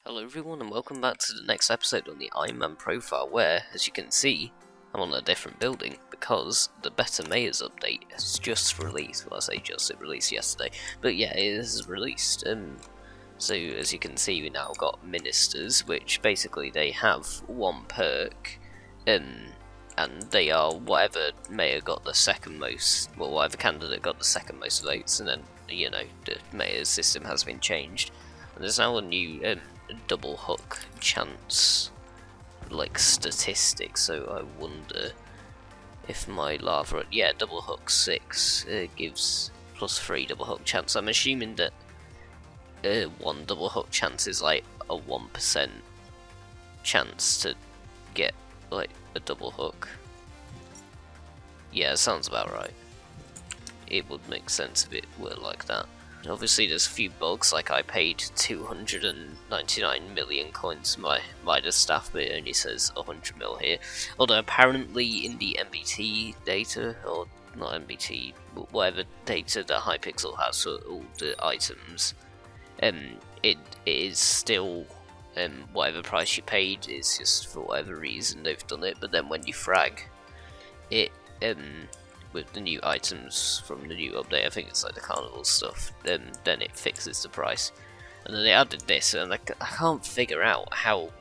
Hello everyone and welcome back to the next episode on the Ironman profile where, as you can see, I'm on a different building because the Better Mayors update has just released. Well, I say just, it released yesterday, but yeah, it is released. So as you can see, we now got ministers, which basically they have one perk, and they are whatever mayor got the second most, well, whatever candidate got the second most votes, and then, you know, the mayor's system has been changed. And there's now a new double hook chance like statistic, so I wonder if my lava, yeah, double hook 6 gives +3 double hook chance. I'm assuming that one double hook chance is like a 1% chance to get like a double hook. Yeah, sounds about right. It would make sense if it were like that. Obviously there's a few bugs, like I paid 299 million coins for my staff, but it only says 100 mil here. Although apparently in the MBT data, or not MBT, whatever data that Hypixel has for all the items, it is still whatever price you paid. Is just for whatever reason they've done it, but then when you frag it, with the new items from the new update, I think it's like the carnival stuff, then it fixes the price. And then they added this, and I can't figure out how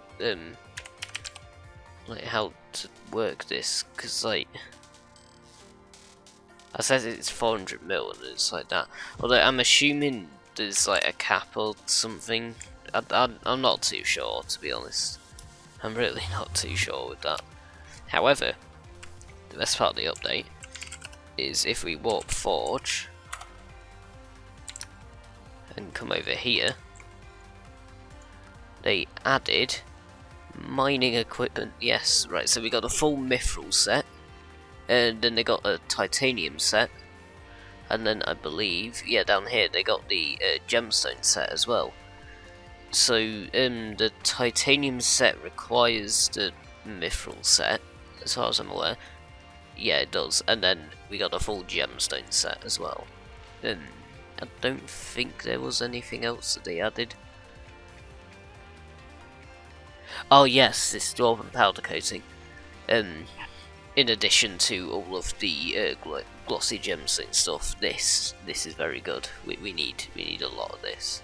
how to work this, because like I said it's 400 mil and it's like that. Although I'm assuming there's like a cap or something. I'm not too sure, to be honest. I'm really not too sure with that. However, the best part of the update is if we warp forge and come over here, they added mining equipment. Yes, right, so we got a full mithril set, and then they got a titanium set, and then I believe, yeah, down here they got the gemstone set as well. So the titanium set requires the mithril set, as far as I'm aware. Yeah, it does, and then we got a full gemstone set as well. I don't think there was anything else that they added. Oh yes, this dwarven powder coating. In addition to all of the glossy gemstone stuff, this is very good. We need a lot of this.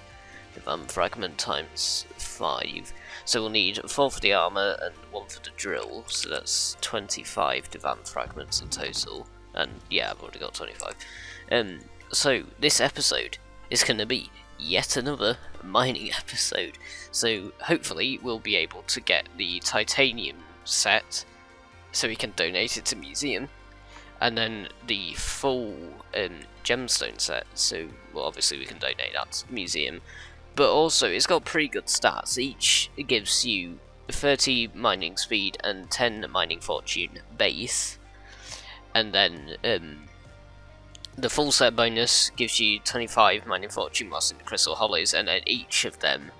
Fragment times 5. So we'll need 4 for the armor and 1 for the drill, so that's 25 divan fragments in total. And yeah, I've already got 25. So this episode is going to be yet another mining episode. So hopefully we'll be able to get the titanium set, so we can donate it to museum, and then the full gemstone set. So well, obviously we can donate that to museum. But also, it's got pretty good stats. Each gives you 30 mining speed and 10 mining fortune base. And then the full set bonus gives you 25 mining fortune whilst in the crystal hollows, and then each of them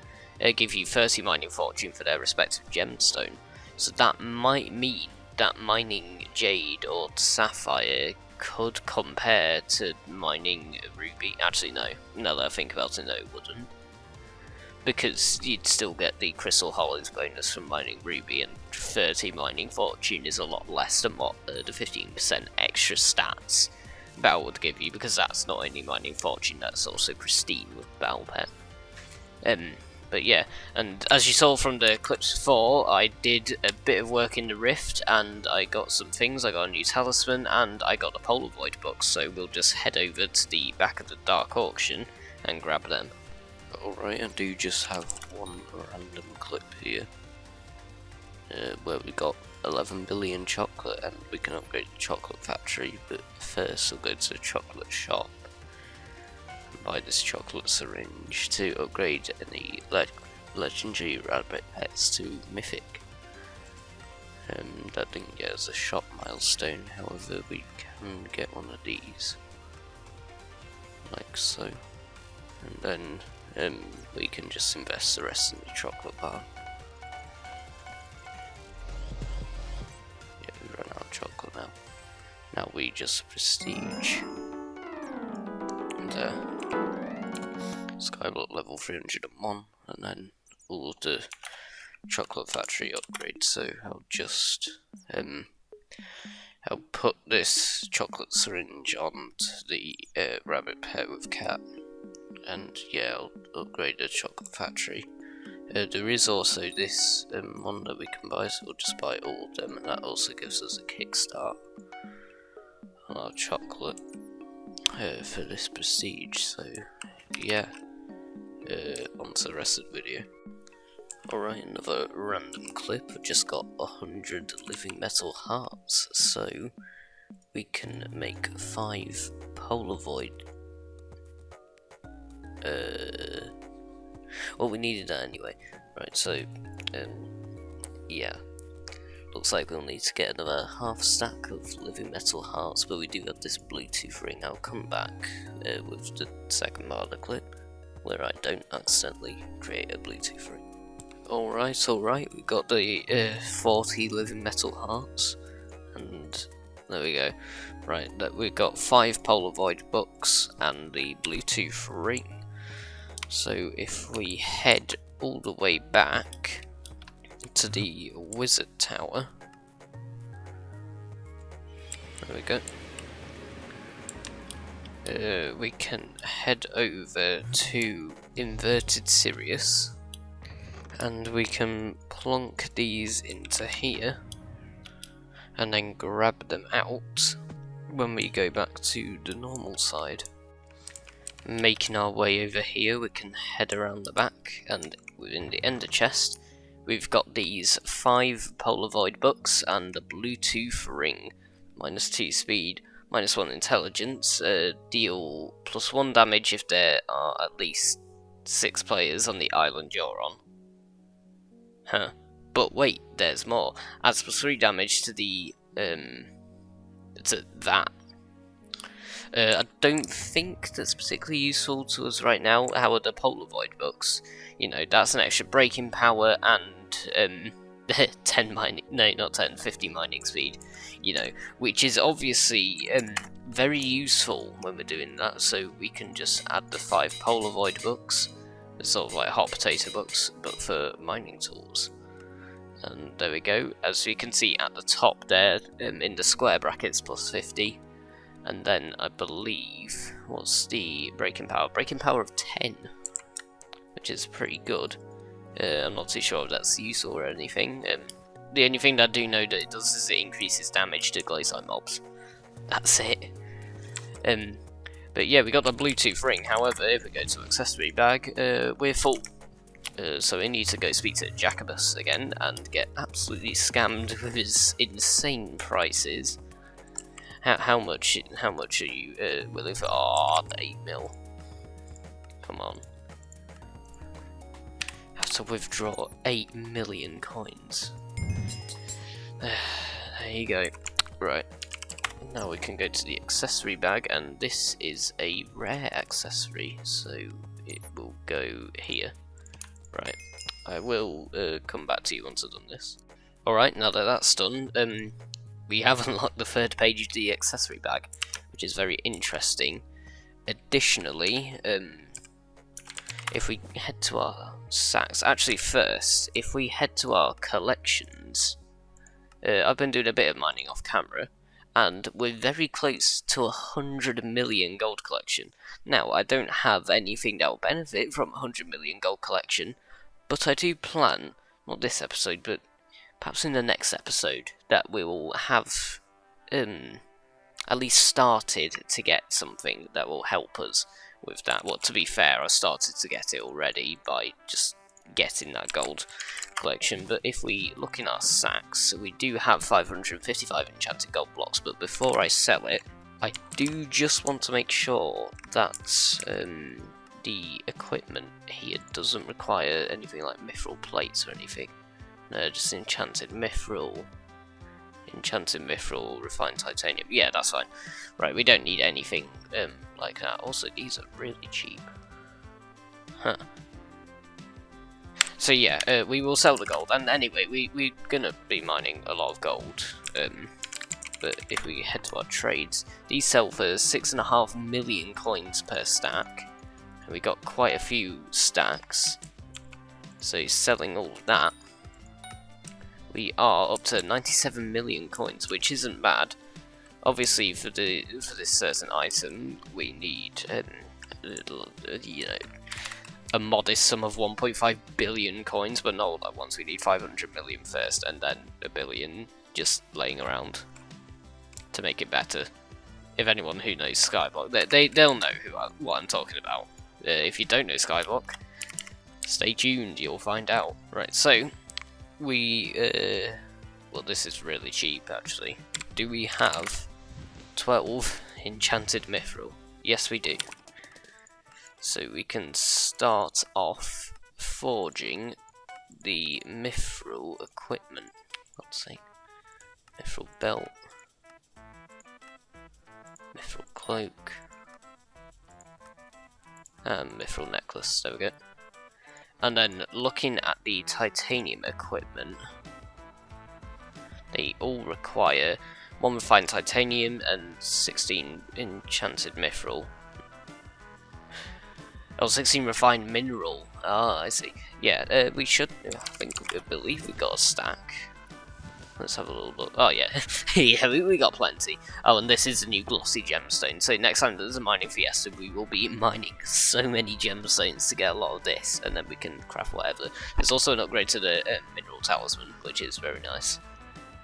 give you 30 mining fortune for their respective gemstone. So that might mean that mining jade or sapphire could compare to mining ruby. Actually, no. Now that I think about it, no, it wouldn't. Because you'd still get the crystal hollows bonus from mining ruby, and 30 mining fortune is a lot less than what the 15% extra stats Battle would give you, because that's not only mining fortune, that's also pristine with Battle Pet. But yeah, and as you saw from the clips before, I did a bit of work in the Rift, and I got some things. I got a new talisman, and I got a Polaroid book, so we'll just head over to the back of the Dark Auction and grab them. Alright, I do just have one random clip here where we got 11 billion chocolate and we can upgrade the chocolate factory, but first we'll go to the chocolate shop and buy this chocolate syringe to upgrade any legendary rabbit pets to mythic. That didn't get us a shop milestone, however we can get one of these, like so, and then we can just invest the rest in the chocolate bar. Yeah, we run out of chocolate now. Now we just prestige. And Skyblock level 301, and then all of the chocolate factory upgrades. So I'll just I'll put this chocolate syringe on the rabbit pair with cat, and yeah, I'll upgrade the chocolate factory. There is also this one that we can buy, so we'll just buy all of them, and that also gives us a kickstart on our chocolate for this prestige. So yeah, on to the rest of the video. Alright, another random clip. I've just got 100 living metal hearts, so we can make 5 Polaroid. Well, we needed that anyway. Right, so yeah, looks like we'll need to get another half stack of living metal hearts, but we do have this Bluetooth ring. I'll come back with the second part of the clip where I don't accidentally create a Bluetooth ring. Alright, we got the 40 living metal hearts, and there we go. Right, we've got 5 Polaroid books and the Bluetooth ring. So if we head all the way back to the wizard tower, there we go. We can head over to Inverted Sirius, and we can plonk these into here and then grab them out when we go back to the normal side. Making our way over here, we can head around the back, and within the ender chest we've got these 5 Polaroid books and a Bluetooth ring. -2 speed, -1 intelligence, deal +1 damage if there are at least 6 players on the island you're on. Huh. But wait, there's more. Adds +3 damage to the to that. I don't think that's particularly useful to us right now. How are the Polaroid books? You know, that's an extra braking power and 10 mining, no, not 10, 50 mining speed. You know, which is obviously very useful when we're doing that. So we can just add the 5 Polaroid books. It's sort of like hot potato books, but for mining tools. And there we go. As you can see at the top there, in the square brackets, +50. And then I believe, what's the braking power? Braking power of 10, which is pretty good. I'm not too sure if that's useful or anything. The only thing that I do know that it does is it increases damage to glacial mobs. That's it. But yeah, we got the Bluetooth ring. However, if we go to accessory bag, we're full. So we need to go speak to Jacobus again and get absolutely scammed with his insane prices. How much are you willing for? Oh, 8 mil. Come on. Have to withdraw 8 million coins. There you go. Right. Now we can go to the accessory bag, and this is a rare accessory, so it will go here. Right. I will come back to you once I've done this. Alright, now that that's done, we have unlocked the third page of the accessory bag, which is very interesting. Additionally, if we head to our sacks, actually first, if we head to our collections, I've been doing a bit of mining off camera, and we're very close to 100 million gold collection. Now, I don't have anything that will benefit from 100 million gold collection, but I do plan, not this episode, but perhaps in the next episode, that we will have at least started to get something that will help us with that. Well, to be fair, I started to get it already by just getting that gold collection. But if we look in our sacks, we do have 555 enchanted gold blocks, but before I sell it, I do just want to make sure that the equipment here doesn't require anything like mithril plates or anything. No, just enchanted mithril, refined titanium. Yeah, that's fine. Right, we don't need anything like that. Also, these are really cheap. Huh. So yeah, we will sell the gold. And anyway, we're gonna be mining a lot of gold. But if we head to our trades, these sell for 6.5 million coins per stack. And we got quite a few stacks. So selling all of that, we are up to 97 million coins, which isn't bad. Obviously, for this certain item, we need a modest sum of 1.5 billion coins, but not all at once. We need 500 million first, and then a billion just laying around to make it better. If anyone who knows Skyblock, they'll know what I'm talking about. If you don't know Skyblock, stay tuned, you'll find out. Right, so we well, this is really cheap actually. Do we have 12 enchanted mithril? Yes, we do. So we can start off forging the mithril equipment. Let's see. Mithril belt. Mithril cloak. And mithril necklace. There we go. And then looking at the titanium equipment, they all require 1 refined titanium and 16 enchanted mithril. Oh, 16 refined mineral. Ah, I see. Yeah, we should. I believe we got a stack. Let's have a little look. Oh yeah, yeah, we got plenty. Oh, and this is a new glossy gemstone. So next time there's a mining fiesta, we will be mining so many gemstones to get a lot of this, and then we can craft whatever. There's also an upgrade to the mineral talisman, which is very nice.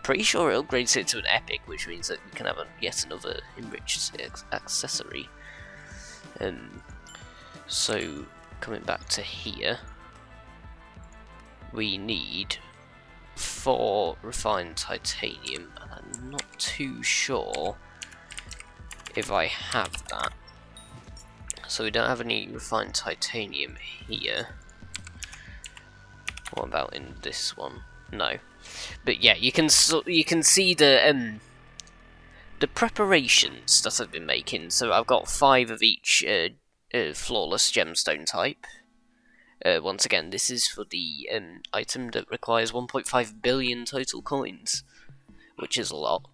Pretty sure it upgrades it to an epic, which means that we can have yet another enriched accessory. So coming back to here, we need 4 refined titanium, and I'm not too sure if I have that. So we don't have any refined titanium here. What about in this one? No. But yeah, you can see the preparations that I've been making. So I've got 5 of each flawless gemstone type. Once again, this is for the item that requires 1.5 billion total coins, which is a lot.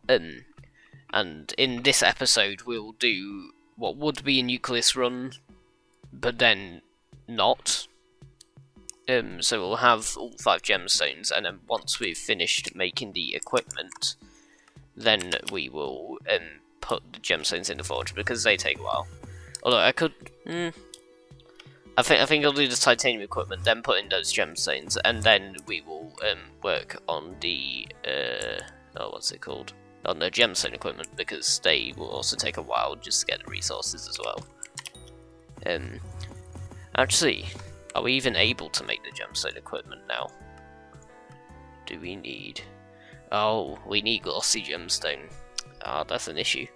And in this episode, we'll do what would be a nucleus run, but then not. So we'll have all 5 gemstones, and then once we've finished making the equipment, then we will put the gemstones in the forge, because they take a while. Although I could. I think I'll do the titanium equipment, then put in those gemstones, and then we will work on the what's it called? On the gemstone equipment, because they will also take a while just to get the resources as well. Actually, are we even able to make the gemstone equipment now? Do we need? Oh, we need glossy gemstone. Ah, that's an issue.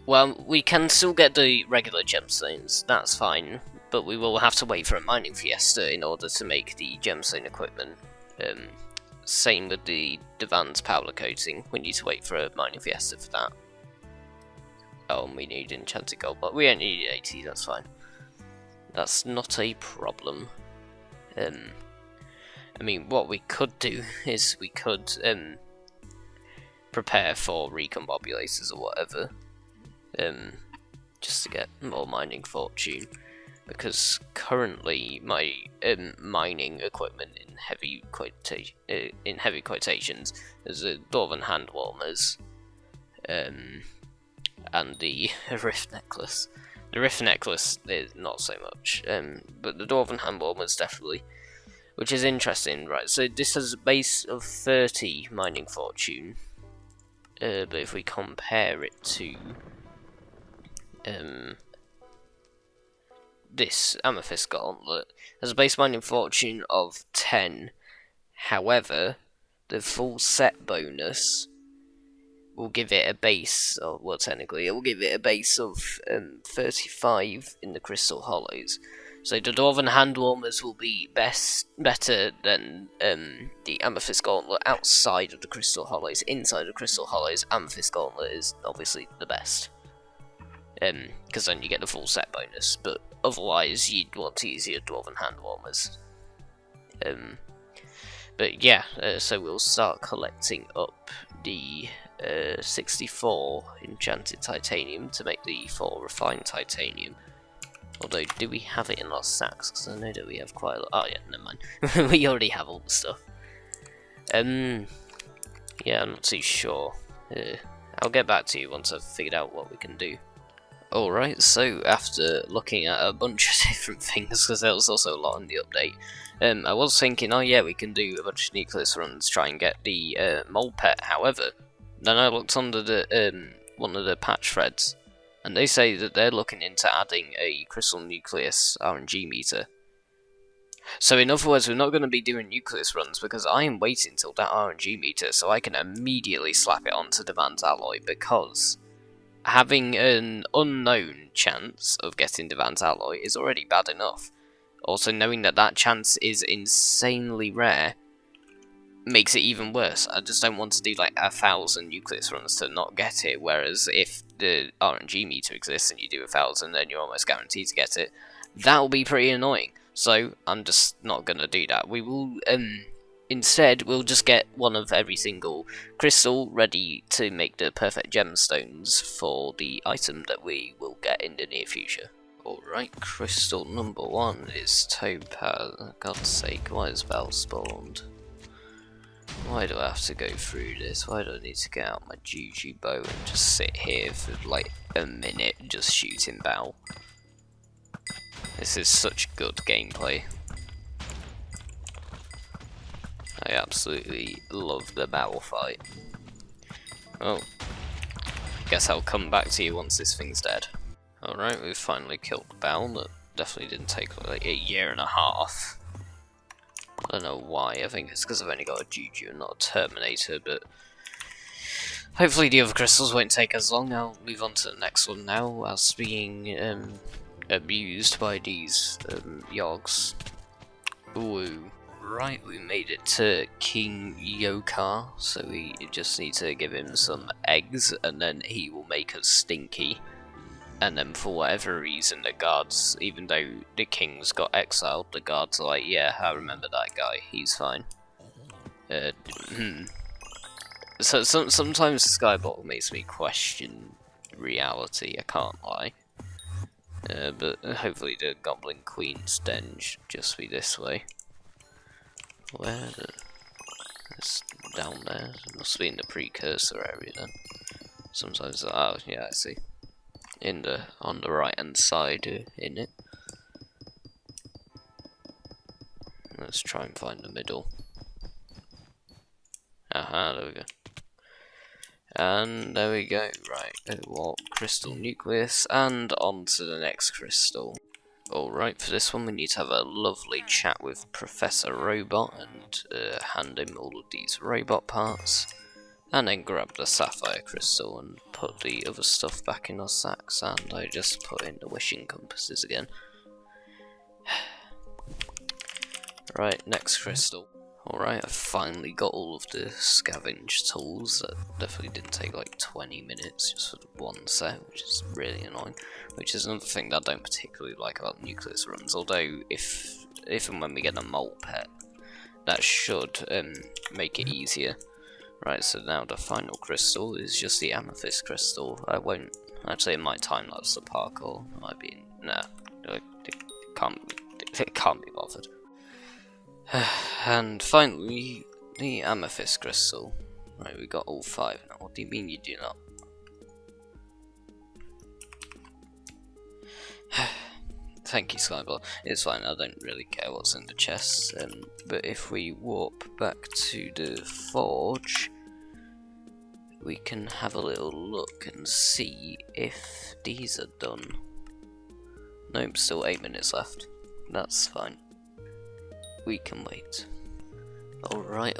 Well, we can still get the regular gemstones, that's fine, but we will have to wait for a mining fiesta in order to make the gemstone equipment. Same with the advanced powder coating, we need to wait for a mining fiesta for that. Oh, and we need enchanted gold, but we only need 80, that's fine. That's not a problem. I mean, what we could do is we could prepare for recombobulators or whatever. Just to get more mining fortune, because currently my mining equipment in heavy quotations is a dwarven hand warmers, and the rift necklace. The rift necklace is not so much, but the dwarven hand warmers definitely, which is interesting. Right, so this has a base of 30 mining fortune, but if we compare it to this amethyst gauntlet, has a base mining fortune of 10. However, the full set bonus will give it a base of, well, technically it will give it a base of 35 in the crystal hollows. So the dwarven hand warmers will be better than the amethyst gauntlet outside of the crystal hollows. Inside the crystal hollows, amethyst gauntlet is obviously the best, because then you get the full set bonus, but otherwise you'd want to use your dwarven hand warmers. But yeah, so we'll start collecting up the 64 enchanted titanium to make the 4 refined titanium. Although, do we have it in our sacks? Because I know that we have quite a lot. Oh yeah, never mind. We already have all the stuff. Yeah, I'm not too sure. I'll get back to you once I've figured out what we can do. Alright, so after looking at a bunch of different things, because there was also a lot in the update, I was thinking, oh yeah, we can do a bunch of nucleus runs, try and get the mole pet. However, then I looked under the one of the patch threads, and they say that they're looking into adding a crystal nucleus RNG meter. So in other words, we're not going to be doing nucleus runs because I am waiting till that RNG meter so I can immediately slap it onto Devan's alloy, because having an unknown chance of getting Devan's alloy is already bad enough. Also, knowing that that chance is insanely rare makes it even worse. I just don't want to do like 1,000 nucleus runs to not get it, whereas if the RNG meter exists and you do 1,000 then you're almost guaranteed to get it. That'll be pretty annoying. So I'm just not gonna do that. We will instead we'll just get one of every single crystal ready to make the perfect gemstones for the item that we will get in the near future. Alright, crystal number 1 is topaz. God's sake, why is Val spawned? Why do I have to go through this? Why do I need to get out my Juju bow and just sit here for like a minute just shooting Val? This is such good gameplay. I absolutely love the battle fight. Oh, guess I'll come back to you once this thing's dead. Alright, we've finally killed the Bell. That definitely didn't take like 1.5 years. I don't know why, I think it's because I've only got a Juju and not a Terminator, but hopefully the other crystals won't take as long. I'll move on to the next one now, whilst being abused by these yogs. Ooh. Right, we made it to King Yokar, so we just need to give him some eggs and then he will make us stinky. And then for whatever reason the guards, even though the kings got exiled, the guards are like, yeah, I remember that guy, he's fine. So sometimes Skyblock makes me question reality, I can't lie. But hopefully the Goblin Queen's den should just be this way. Where it's down there. It must be in the precursor area then. Sometimes, oh yeah, I see. On the right hand side in it. Let's try and find the middle. Aha, there we go. And there we go, right, what crystal nucleus, and on to the next crystal. Alright, for this one we need to have a lovely chat with Professor Robot and hand him all of these robot parts, and then grab the sapphire crystal and put the other stuff back in our sacks, and I just put in the wishing compasses again. Right, next crystal. Alright, I finally got all of the scavenge tools. That definitely didn't take like 20 minutes just for the one set, which is really annoying. Which is another thing that I don't particularly like about nucleus runs, although if and when we get a mole pet, that should make it easier. Right, so now the final crystal is just the amethyst crystal. I won't, actually it might time-lapse the parkour, it might be, nah, it can't be bothered. And finally, the amethyst crystal. Right, we got all 5 now. What do you mean you do not? Thank you, Skyblock. It's fine, I don't really care what's in the chest. But if we warp back to the forge, we can have a little look and see if these are done. Nope, still 8 minutes left. That's fine. We can wait. Alright,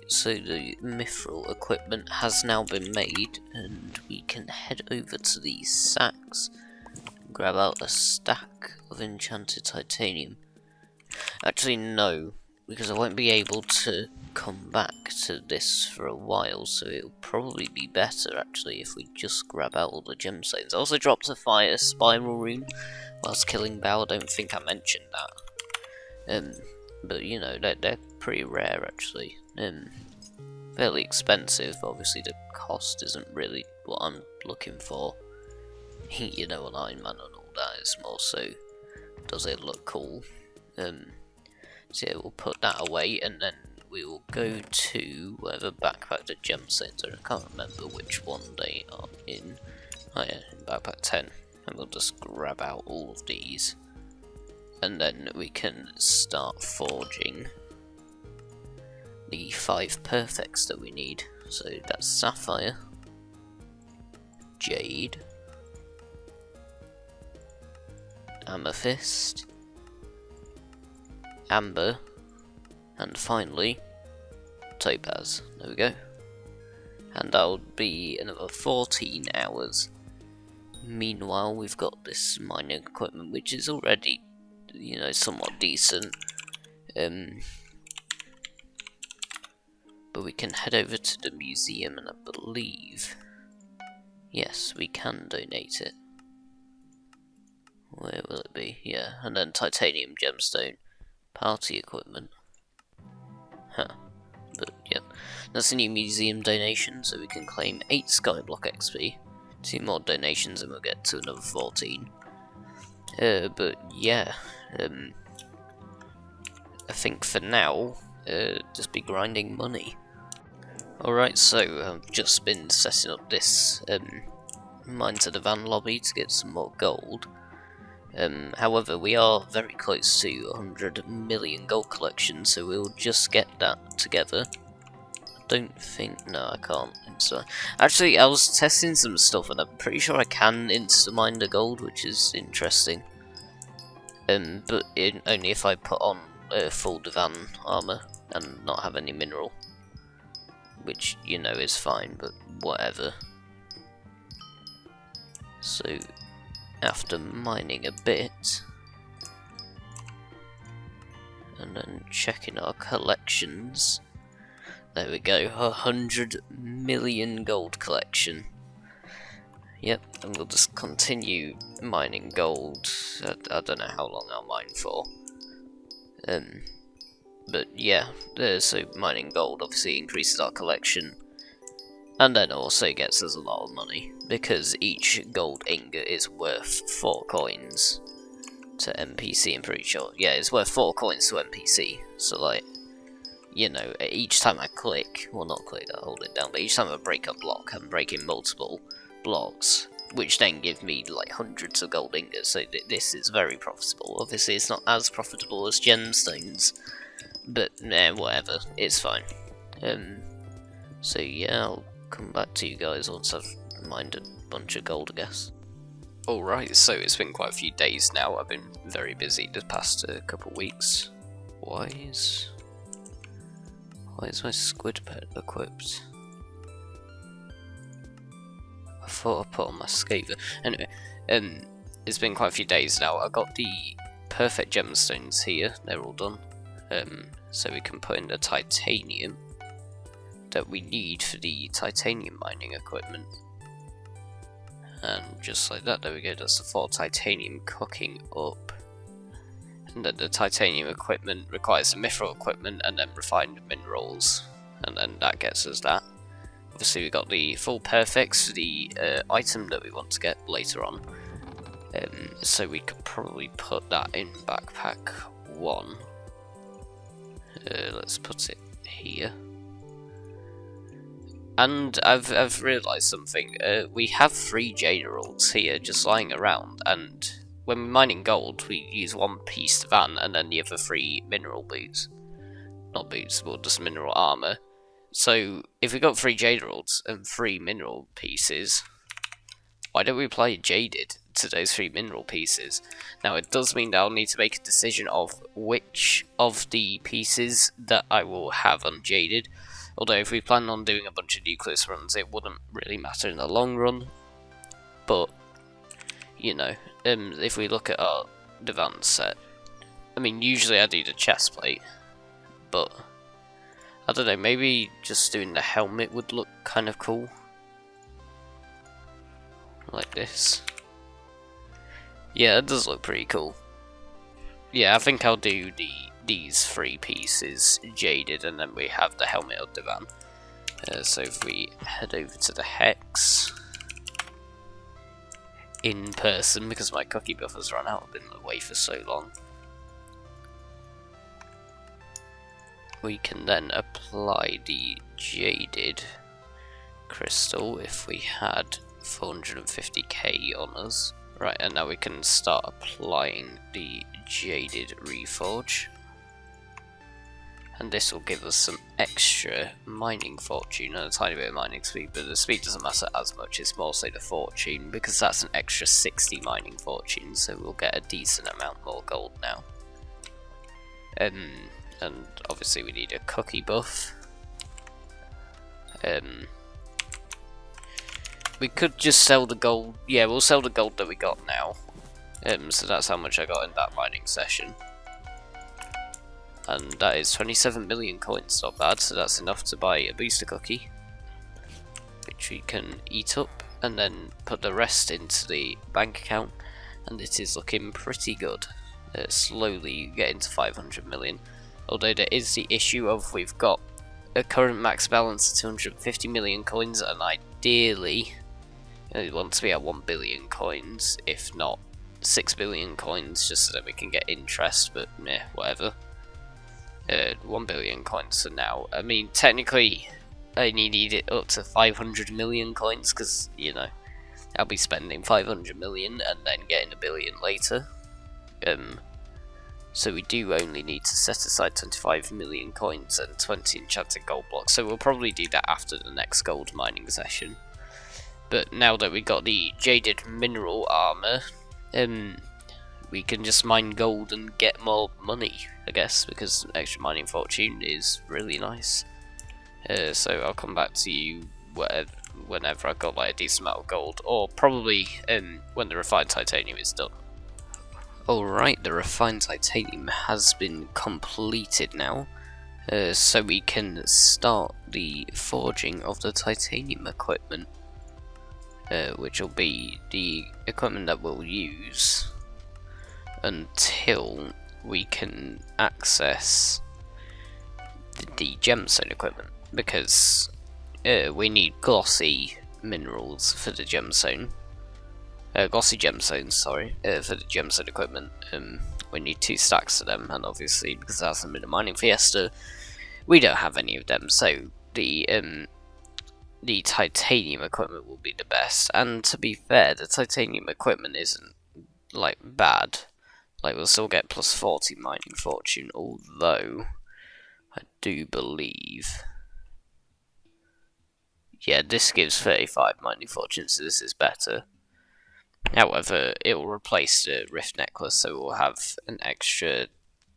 so the mithril equipment has now been made, and we can head over to these sacks, grab out a stack of enchanted titanium. Actually no, because I won't be able to come back to this for a while, so it'll probably be better actually if we just grab out all the gemstones. I also dropped a fire spiral rune whilst killing Bao. I don't think I mentioned that. But you know, they're pretty rare actually. Fairly expensive, obviously the cost isn't really what I'm looking for. You know, on Ironman and all that, it's more so does it look cool. So yeah, we'll put that away, and then we will go to whatever backpack the gemstones are. I can't remember which one they are in. Oh yeah, backpack 10. And we'll just grab out all of these. And then we can start forging the 5 perfects that we need. So that's sapphire, jade, amethyst, amber, and finally topaz. There we go. And that'll be another 14 hours. Meanwhile, we've got this mining equipment, which is already, you know, somewhat decent. But we can head over to the museum, and I believe, yes, we can donate it. Where will it be? Yeah, and then titanium gemstone, party equipment. Huh. But yep, that's a new museum donation, so we can claim 8 Skyblock XP. 2 more donations and we'll get to another 14. But yeah, I think for now, just be grinding money. Alright, so I've just been setting up this mine to the van lobby to get some more gold. However, we are very close to 100 million gold collection, so we'll just get that together. Don't think, no, I can't actually, I was testing some stuff and I'm pretty sure I can insta-mine the gold, which is interesting. But only if I put on full divan armor and not have any mineral, which, you know, is fine, but whatever. So after mining a bit and then checking our collections, there we go, 100 million gold collection. Yep, and we'll just continue mining gold. I don't know how long I'll mine for. But yeah, so mining gold obviously increases our collection, and then also gets us a lot of money, because each gold ingot is worth 4 coins to NPC, I'm pretty sure. Yeah, it's worth 4 coins to NPC, so like, you know, each time I click, well not click, I hold it down, but each time I break a block, I'm breaking multiple blocks, which then give me like hundreds of gold ingots, so this is very profitable. Obviously it's not as profitable as gemstones, but whatever, it's fine. So yeah, I'll come back to you guys once I've mined a bunch of gold, I guess. Alright, so it's been quite a few days now. I've been very busy the past couple weeks. Why is my squid pet equipped? I thought I put on my skater. Anyway, it's been quite a few days now. I got the perfect gemstones here. They're all done. So we can put in the titanium that we need for the titanium mining equipment. And just like that, there we go. That's the 4 titanium cooking up. And then the titanium equipment requires the mithril equipment and then refined minerals, and then that gets us that. Obviously we got the full perfects for the item that we want to get later on, so we could probably put that in backpack 1. Let's put it here. And I've realised something. We have 3 jade emeralds here just lying around, and when we're mining gold, we use 1 piece van and then the other 3 mineral boots. Not boots, but just mineral armor. So if we got 3 jade emeralds and 3 mineral pieces, why don't we apply jaded to those 3 mineral pieces? Now it does mean that I'll need to make a decision of which of the pieces that I will have unjaded. Although if we plan on doing a bunch of nucleus runs, it wouldn't really matter in the long run. But, you know, if we look at our divan set, I mean, usually I do the chest plate, but I don't know, maybe just doing the helmet would look kind of cool. Like this. Yeah, it does look pretty cool. Yeah, I think I'll do these 3 pieces jaded, and then we have the helmet of divan. So if we head over to the hex, in person because my cookie buffer's run out. I've been away for so long. We can then apply the jaded crystal if we had 450k on us. Right, and now we can start applying the jaded reforge. And this will give us some extra mining fortune and a tiny bit of mining speed, but the speed doesn't matter as much, it's more so the fortune, because that's an extra 60 mining fortune, so we'll get a decent amount more gold now. And obviously we need a cookie buff. We could just sell the gold. Yeah, we'll sell the gold that we got now. So that's how much I got in that mining session. And that is 27 million coins, not bad, so that's enough to buy a booster cookie, which we can eat up, and then put the rest into the bank account, and it is looking pretty good. Slowly getting to 500 million, although there is the issue of we've got a current max balance of 250 million coins, and ideally we want to be at 1 billion coins, if not 6 billion coins, just so that we can get interest, but meh, whatever. 1 billion coins for now. I mean, technically, I only need it up to 500 million coins, because, you know, I'll be spending 500 million and then getting a billion later. So we do only need to set aside 25 million coins and 20 enchanted gold blocks, so we'll probably do that after the next gold mining session. But now that we got the jaded mineral armor, we can just mine gold and get more money, I guess, because extra mining fortune is really nice. So I'll come back to you whenever I've got like a decent amount of gold, or probably when the refined titanium is done. Alright, the refined titanium has been completed now, so we can start the forging of the titanium equipment, which will be the equipment that we'll use until we can access the gemstone equipment, because we need glossy minerals for the gemstone. Glossy gemstones, sorry, for the gemstone equipment. We need 2 stacks of them, and obviously because that's a bit mining fiesta, we don't have any of them, so the titanium equipment will be the best. And to be fair, the titanium equipment isn't like bad. Like, we'll still get plus 40 mining fortune, although I do believe, yeah, this gives 35 mining fortune, so this is better. However, it will replace the rift necklace, so we'll have an extra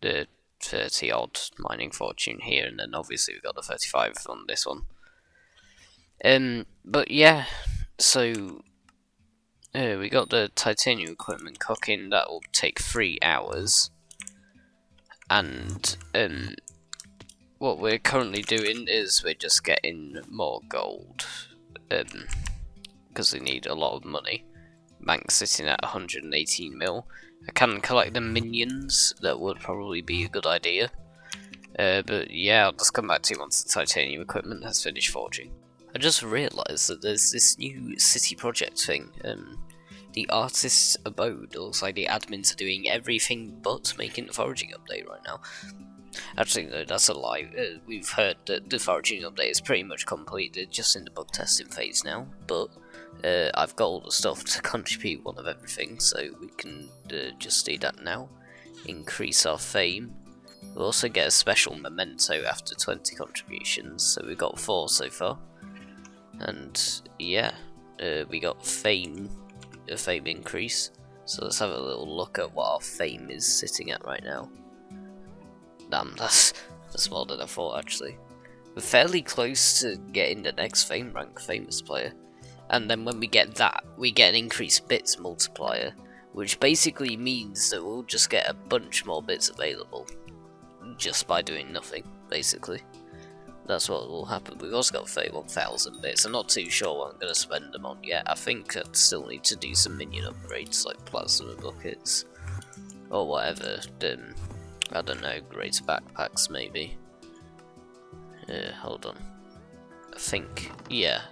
30 odd mining fortune here, and then obviously we've got the 35 on this one. But yeah, so we got the titanium equipment cooking. That will take 3 hours, and what we're currently doing is we're just getting more gold, because we need a lot of money. Bank's sitting at 118 mil. I can collect the minions, that would probably be a good idea. But yeah, I'll just come back to you once the titanium equipment has finished forging. I just realised that there's this new city project thing. The artist's abode. It looks like the admins are doing everything but making the foraging update right now. Actually, no, that's a lie. We've heard that the foraging update is pretty much completed, just in the bug testing phase now. But I've got all the stuff to contribute one of everything, so we can just do that now. Increase our fame. We'll also get a special memento after 20 contributions, so we've got 4 so far. And yeah, we got fame, a fame increase. So let's have a little look at what our fame is sitting at right now. Damn, that's more than I thought actually. We're fairly close to getting the next fame rank, famous player. And then when we get that, we get an increased bits multiplier, which basically means that we'll just get a bunch more bits available, just by doing nothing, basically. That's what will happen. We've also got 31,000 bits. I'm not too sure what I'm going to spend them on yet. I think I'd still need to do some minion upgrades, like plasma buckets, or whatever. I don't know, greater backpacks maybe. Hold on. I think, yeah.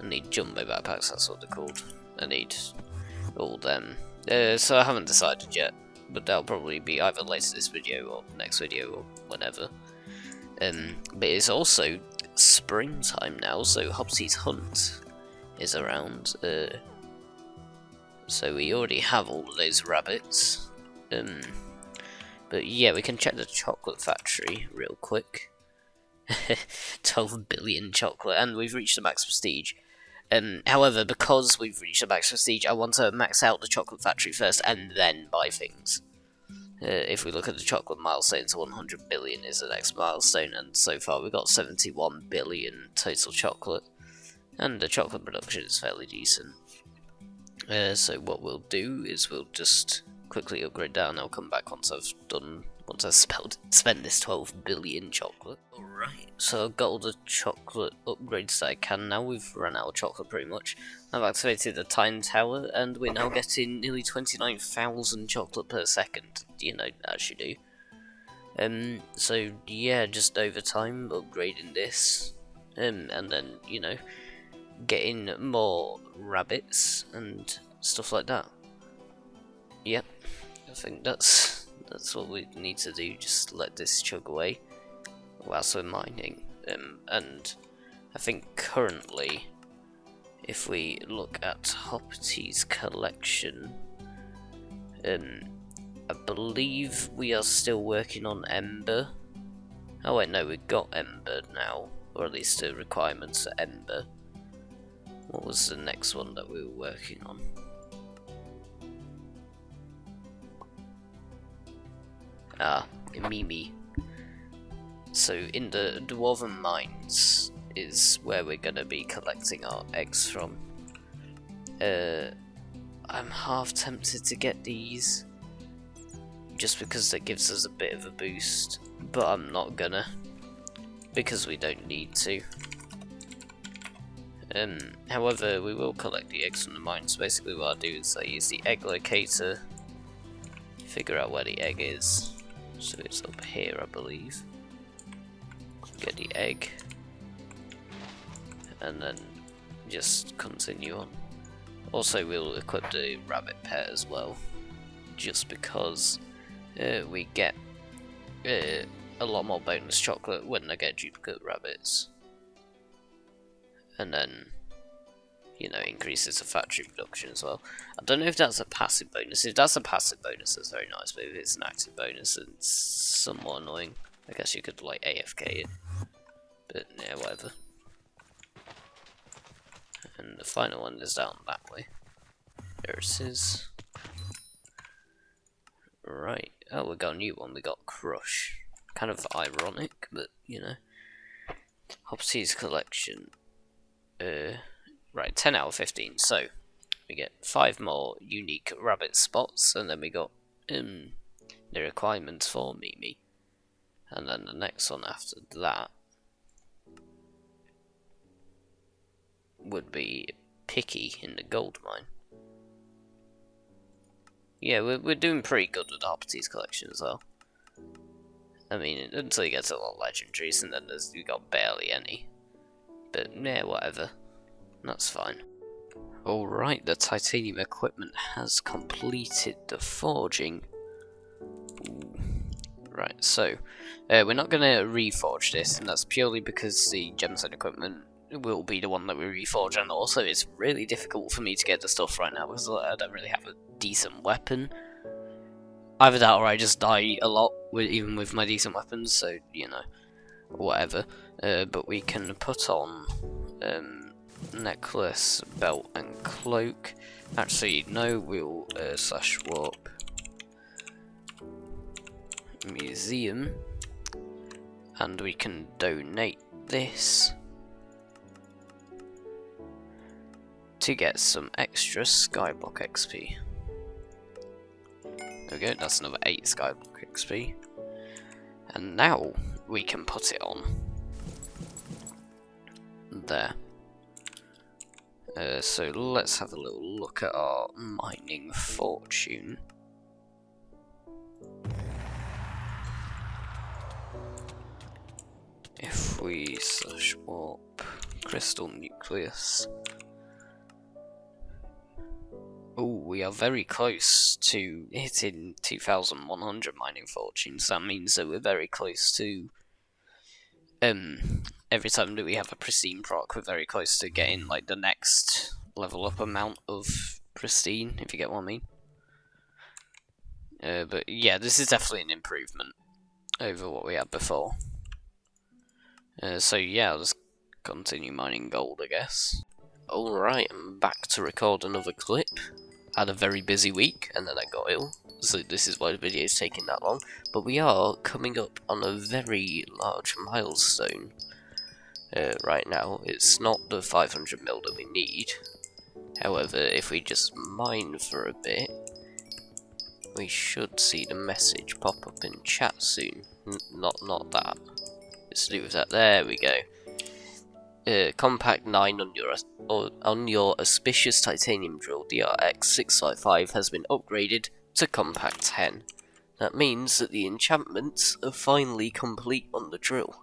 I need jumbo backpacks, that's what they're called. I need all them. So I haven't decided yet, but that'll probably be either later this video or next video or whenever. But it's also springtime now, so Hopsy's Hunt is around. So we already have all of those rabbits. But yeah, we can check the chocolate factory real quick. 12 billion chocolate, and we've reached the max prestige. However, because we've reached the max prestige, I want to max out the chocolate factory first and then buy things. If we look at the chocolate milestones, 100 billion is the next milestone, and so far we've got 71 billion total chocolate, and the chocolate production is fairly decent. So what we'll do is we'll just quickly upgrade down. I'll come back once I've spent this 12 billion chocolate. Alright, so I've got all the chocolate upgrades that I can now. We've run out of chocolate pretty much. I've activated the time tower, and we're now getting nearly 29,000 chocolate per second, you know, as you do. So yeah, just over time, upgrading this, and then, you know, getting more rabbits and stuff like that. Yep, I think that's what we need to do, just let this chug away whilst we're mining. And I think currently, if we look at Hopsy's collection, I believe we are still working on Ember. Oh wait, no, we've got Ember now, or at least the requirements for Ember. What was the next one that we were working on? Mimi. So in the Dwarven Mines is where we're gonna be collecting our eggs from. I'm half tempted to get these, just because that gives us a bit of a boost, but I'm not gonna, because we don't need to. However, we will collect the eggs from the mine. So basically what I do is I use the egg locator, figure out where the egg is. So it's up here, I believe. Get the egg, and then just continue on. Also, we'll equip the rabbit pet as well, just because we get a lot more bonus chocolate when I get duplicate rabbits. And then, you know, increases the factory production as well. I don't know if that's a passive bonus. If that's a passive bonus, that's very nice, but if it's an active bonus, it's somewhat annoying. I guess you could, like, AFK it. But, yeah, whatever. And the final one is down that way. There it is. Right. Oh, we got a new one. We got Crush. Kind of ironic, but, you know. Hopsy's collection. Right, 10 out of 15. So, we get 5 more unique rabbit spots, and then we got the requirements for Mimi. And then the next one after that would be Picky in the gold mine. Yeah, we're doing pretty good with the Hopsy's collection as well. I mean, until you get to a lot of legendaries, and then you got barely any. But yeah, whatever. That's fine. Alright, the titanium equipment has completed the forging. Ooh. Right, so we're not going to reforge this, and that's purely because the gemstone equipment will be the one that we reforge, and also it's really difficult for me to get the stuff right now because I don't really have a decent weapon. Either that or I just die a lot, even with my decent weapons, so, you know, whatever. But we can put on necklace, belt, and cloak. Actually, no, we'll slash warp museum, and we can donate this to get some extra Skyblock XP. There we go, that's another 8 Skyblock XP. And now we can put it on there. So let's have a little look at our mining fortune. If we slash warp crystal nucleus, we are very close to hitting 2,100 mining fortunes. That means that we're very close to, every time that we have a pristine proc, we're very close to getting, like, the next level up amount of pristine, if you get what I mean. But yeah, this is definitely an improvement over what we had before. So yeah, I'll just continue mining gold, I guess. Alright, I'm back to record another clip. Had a very busy week, and then I got ill, so this is why the video is taking that long. But we are coming up on a very large milestone right now. It's not the 500 mil that we need. However, if we just mine for a bit, we should see the message pop up in chat soon. Not that. It's to do with that. There we go. Compact 9 on your auspicious titanium drill DRX 655 has been upgraded to Compact 10. That means that the enchantments are finally complete on the drill.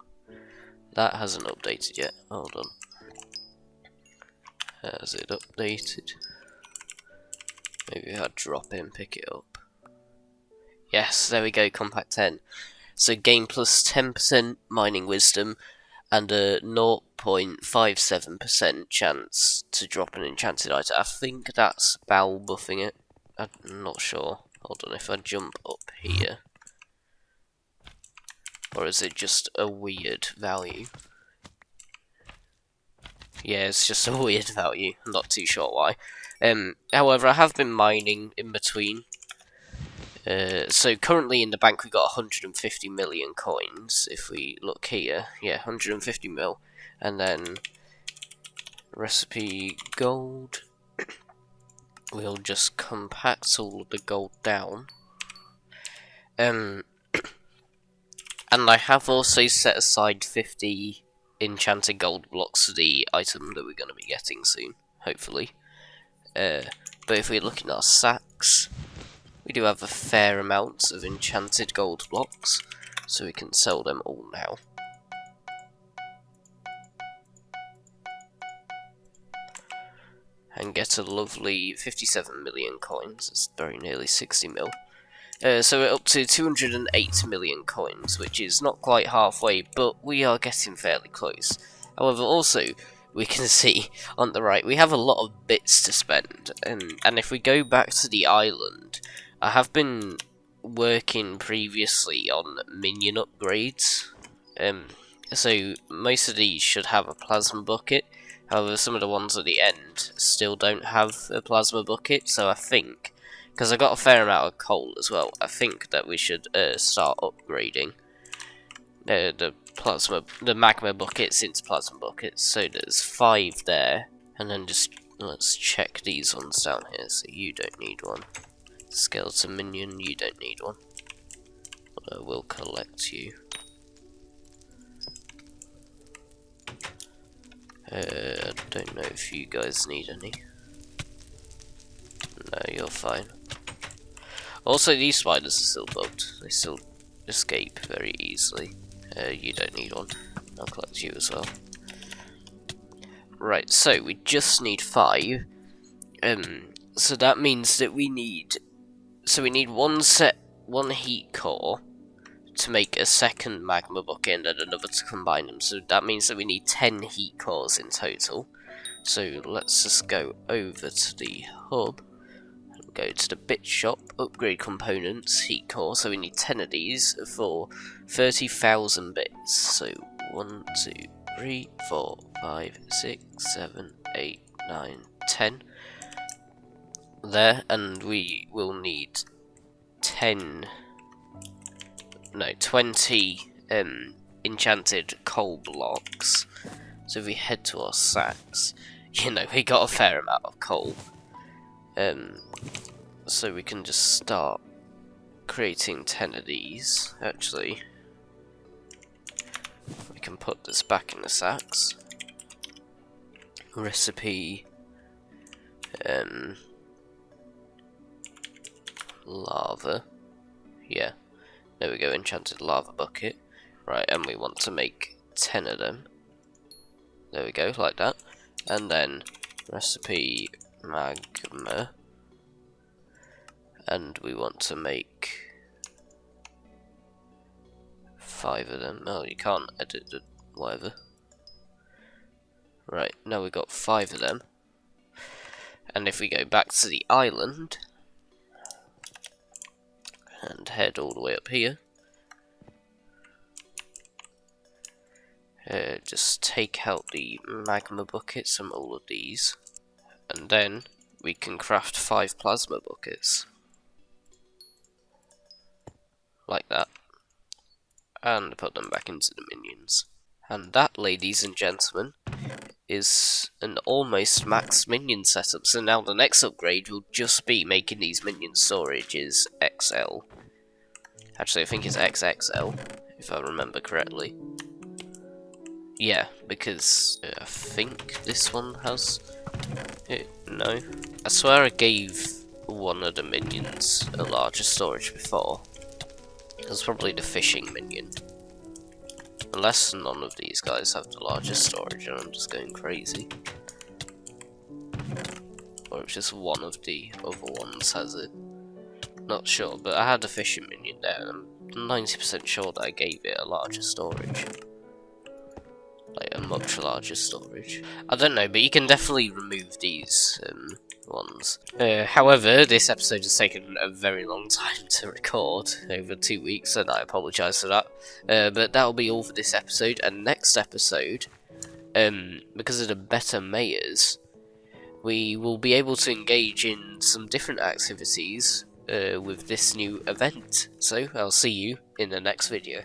That hasn't updated yet. Hold on. Has it updated? Maybe I'll drop in, pick it up. Yes, there we go, Compact 10. So gain plus 10% mining wisdom and a 0.57% chance to drop an enchanted item. I think that's bow buffing it. I'm not sure. Hold on, if I jump up here. Or is it just a weird value? Yeah, it's just a weird value. I'm not too sure why. However, I have been mining in between. So currently in the bank we got 150 million coins. If we look here, yeah, 150 mil, and then recipe gold. We'll just compact all of the gold down. And I have also set aside 50 enchanted gold blocks for the item that we're going to be getting soon, hopefully. But if we look in our sacks, we do have a fair amount of enchanted gold blocks, so we can sell them all now. And get a lovely 57 million coins. It's very nearly 60 mil. So we're up to 208 million coins, which is not quite halfway, but we are getting fairly close. However, also, we can see on the right, we have a lot of bits to spend, and if we go back to the island, I have been working previously on minion upgrades, so most of these should have a plasma bucket. However, some of the ones at the end still don't have a plasma bucket, so I think, because I got a fair amount of coal as well, I think that we should start upgrading the magma buckets into plasma buckets. So there's 5 there, and then just let's check these ones down here. So you don't need one. Skeleton minion, you don't need one. But I will collect you. I don't know if you guys need any. No, you're fine. Also, these spiders are still bugged. They still escape very easily. You don't need one. I'll collect you as well. Right, so we just need 5. So that means that we need one heat core to make a second magma bucket and then another to combine them. So that means that we need 10 heat cores in total. So let's just go over to the hub and go to the bit shop, upgrade components, heat core. So we need 10 of these for 30,000 bits. So 1, 2, 3, 4, 5, 6, 7, 8, 9, 10. There, and we will need 20 enchanted coal blocks. So if we head to our sacks, you know, we got a fair amount of coal. So we can just start creating 10 of these. Actually, we can put this back in the sacks. Recipe lava. Yeah, there we go, enchanted lava bucket. Right, and we want to make 10 of them. There we go, like that. And then recipe magma and we want to make 5 of them. Oh, you can't edit the whatever. Right, now we've got 5 of them. And if we go back to the island and head all the way up here, just take out the magma buckets from all of these, and then we can craft 5 plasma buckets. Like that. And put them back into the minions. And that, ladies and gentlemen, is an almost max minion setup. So now the next upgrade will just be making these minion storages XL. Actually, I think it's XXL, if I remember correctly. Yeah, because I think this one has it. No. I swear I gave one of the minions a larger storage before. It was probably the fishing minion. Unless none of these guys have the largest storage and I'm just going crazy. Or it's just one of the other ones has it. Not sure, but I had a fishing minion there and I'm 90% sure that I gave it a larger storage. Like a much larger storage. I don't know, but you can definitely remove these ones. However, this episode has taken a very long time to record, over 2 weeks, and I apologise for that. But that'll be all for this episode, and next episode, because of the better mayors, we will be able to engage in some different activities with this new event. So, I'll see you in the next video.